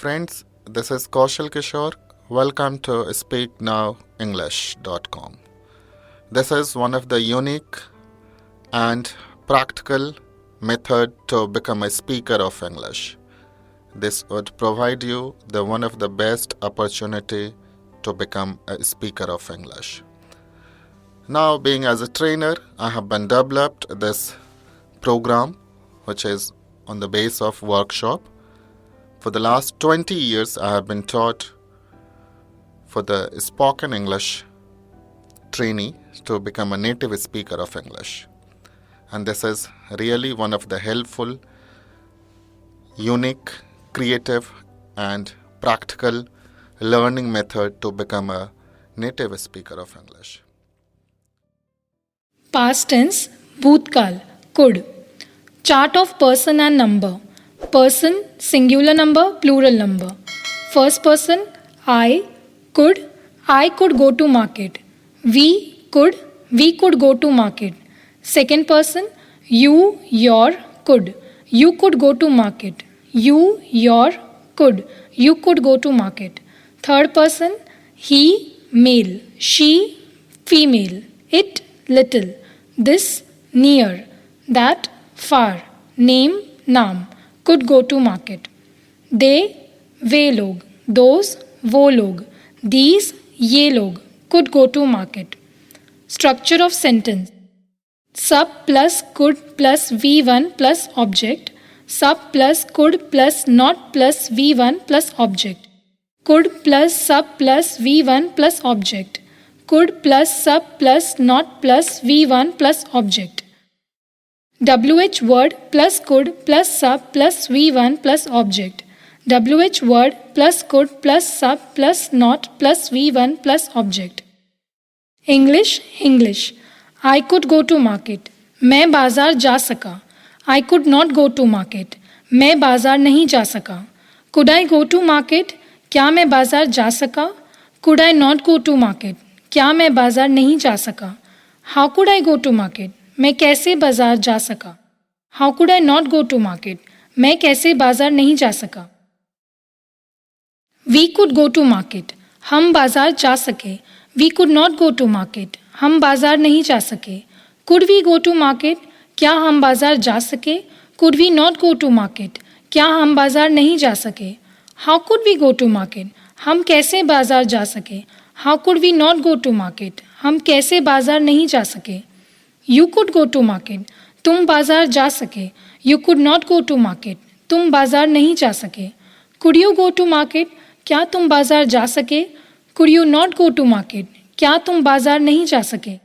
Friends, this is Kaushal Kishore. Welcome to SpeakNowEnglish.com. This is one of the unique and practical method to become a speaker of English. This would provide you one of the best opportunity to become a speaker of English. Now, being as a trainer, I have been developed this program, which is on the base of workshop. For the last 20 years, I have been taught for the spoken English trainee to become a native speaker of English. And this is really one of the helpful, unique, creative, and practical learning method to become a native speaker of English. Past tense, bhootkal, could. Chart of person and number. Person, singular number, plural number. First person, I could go to market. We could go to market. Second person, you could go to market. You could go to market. Third person, he, male, she, female, it, little, this, near, that, far, name, naam, could go to market. They, वे लोग, those, वो लोग, these, ये लोग, could go to market. Structure of sentence. Sub plus could plus V1 plus object. Sub plus could plus not plus V1 plus object. Could plus sub plus V1 plus object. Could plus sub plus not plus V1 plus object. WH word plus could plus sub plus V1 plus object. WH word plus could plus sub plus not plus V1 plus object. English. I could go to market. मैं बाजार जा सका. I could not go to market. मैं बाजार नहीं जा सका. Could I go to market? क्या मैं बाजार जा सका? Could I not go to market? क्या मैं बाजार नहीं जा सका? How could I go to market? मैं कैसे बाजार जा सका? How could I not go to market? मैं कैसे बाजार नहीं जा सका? We could go to market. हम बाजार जा सके. We could not go to market. हम बाजार नहीं जा सके. Could we go to market? क्या हम बाजार जा सके? Could we not go to market? क्या हम बाजार नहीं जा सके? How could we go to market? हम कैसे बाजार जा सके? How could we not go to market? हम कैसे बाजार नहीं जा सके? You could go to market. तुम बाजार जा सके. You could not go to market. तुम बाजार नहीं जा सके. Could you go to market? क्या तुम बाजार जा सके? Could you not go to market? क्या तुम बाजार नहीं जा सके?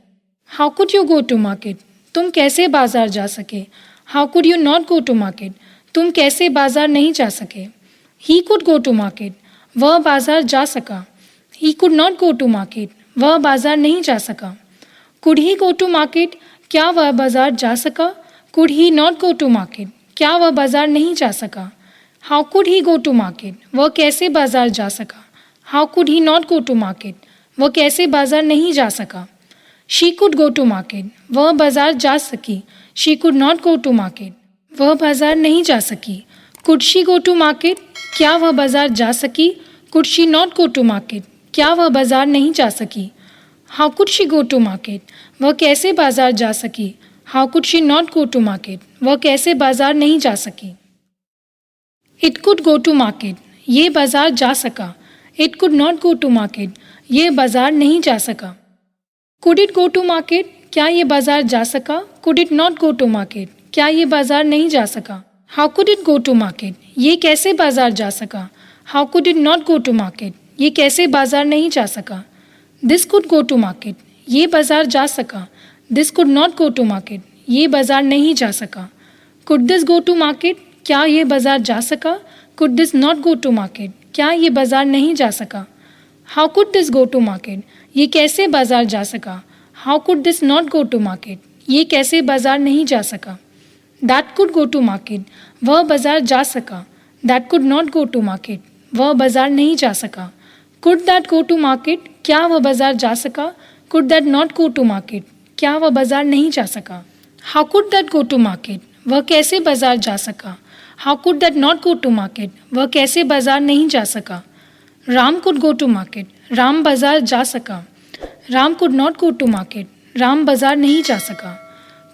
How could you go to market? तुम कैसे बाजार जा सके? How could you not go to market? तुम कैसे बाजार नहीं जा सके? He could go to market. वह बाजार जा सका. He could not go to market. वह बाजार नहीं जा सका. Could he go to market? क्या वह बाजार जा सका? Could he not go to market? क्या वह बाजार नहीं जा सका? How could he go to market? वह कैसे बाजार जा सका? How could he not go to market? वह कैसे बाजार नहीं जा सका? She could go to market. वह बाजार जा सकी. She could not go to market. वह बाजार नहीं जा सकी. Could she go to market? क्या वह बाजार जा सकी? Could she not go to market? क्या वह बाजार नहीं जा सकी? How could she go to market? वह कैसे बाजार जा सकी? How could she not go to market? वह कैसे बाजार नहीं जा सकी? It could go to market. ये बाजार जा सका. It could not go to market. ये बाजार नहीं जा सका. Could it go to market? क्या ये बाजार जा सका? Could it not go to market? क्या ये बाजार नहीं जा सका? How could it go to market? ये कैसे बाजार जा सका? How could it not go to market? ये कैसे बाजार नहीं जा सका? This could go to market. ये बाजार जा सका. This could not go to market. ये बाजार नहीं जा सका. Could this go to market? क्या ये बाजार जा सका? Could this not go to market? क्या ये बाजार नहीं जा सका? How could this go to market? ये कैसे बाजार जा सका? How could this not go to market? ये कैसे बाजार नहीं जा सका? That could go to market. वह बाजार जा सका. That could not go to market. वह बाजार नहीं जा सका. Could that go to market? क्या वह बाजार जा सका? Could that not go to market? क्या वह बाजार नहीं जा सका? How could that go to market? वह कैसे बाजार जा सका? How could that not go to market, वह कैसे बाजार नहीं जा सका. Ram could go to market, Ram बाजार जा सका. Ram could not go to market, Ram बाजार नहीं जा सका.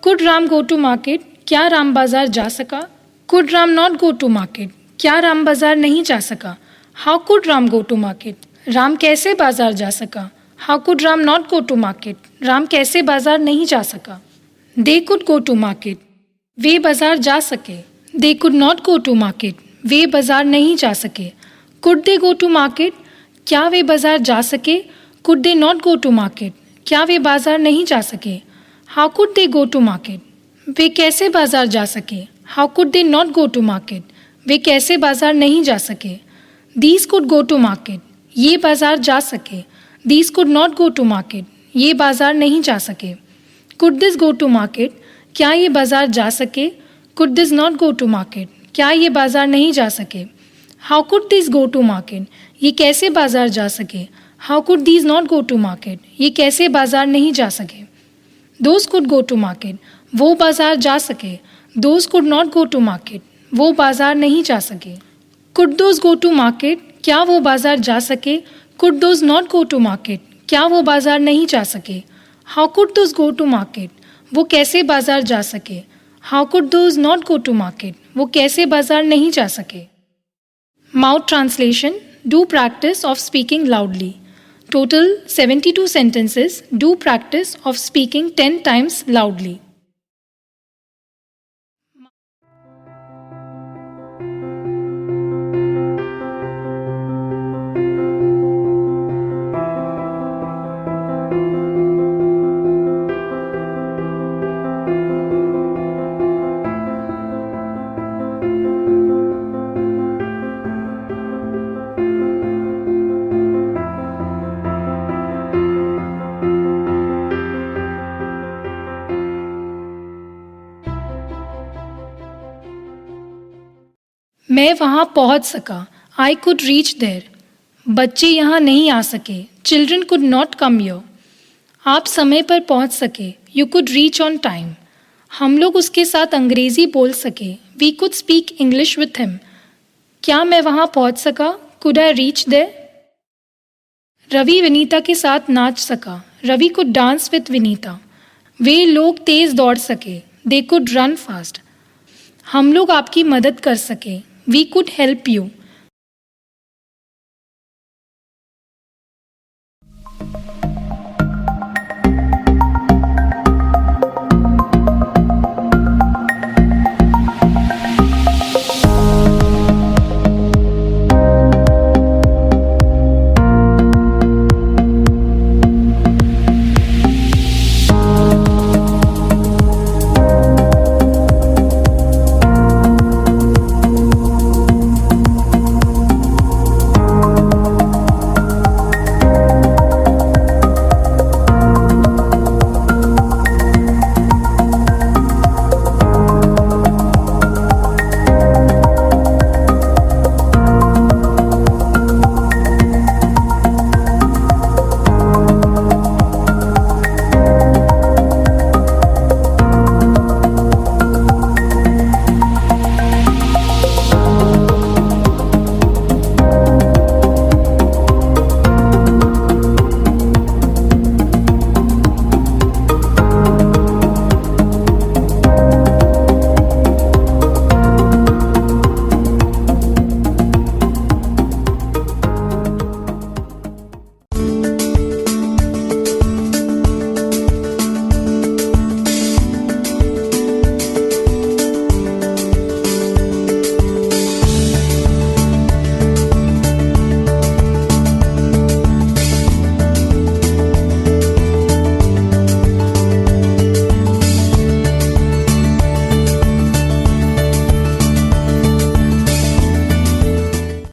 Could Ram go to market, क्या राम बाजार जा सका. Could Ram not go to market, क्या राम बाजार नहीं जा सका. How could Ram go to market, Ram कैसे बाजार जा सका. How could Ram not go to market, Ram कैसे बाजार नहीं जा सका. They could go to market, वे बाजार जा सके. They could not go to market, वे बाजार नहीं जा सके. Could they go to market, क्या वे बाजार जा सके. Could they not go to market, क्या वे बाजार नहीं जा सके. How could they go to market, वे कैसे बाजार जा सके. How could they not go to market, वे कैसे बाजार नहीं जा सके. These could go to market, ये बाजार जा सके. These could not go to market, ये बाजार नहीं जा सके. Could this go to market, क्या ये बाजार जा सके. Could this not go to market, क्या ये बाजार नहीं जा सके. How could this go to market, ये कैसे बाजार जा सके. How could these not go to market, ये कैसे बाजार नहीं जा सके. Those could go to market, वो बाजार जा सके. Those could not go to market, वो बाजार नहीं जा सके. Could those go to market, क्या वो बाजार जा सके. Could those not go to market, क्या वो बाजार नहीं जा सके. How could those go to market, वो कैसे बाजार जा सके. How could those not go to market, वो कैसे बाजार नहीं जा सके. Mouth translation. Do practice of speaking loudly. Total 72 sentences. Do practice of speaking 10 times loudly. मैं वहाँ पहुँच सका. I could reach there. बच्चे यहाँ नहीं आ सके. Children could not come here. आप समय पर पहुँच सके. You could reach on time. हम लोग उसके साथ अंग्रेज़ी बोल सके. We could speak English with him. क्या मैं वहाँ पहुँच सका. Could I reach there. Ravi Vinita के साथ नाच सका. Ravi could dance with Vinita. वे लोग तेज़ दौड़ सके. They could run fast. हम लोग आपकी मदद कर सके. We could help you.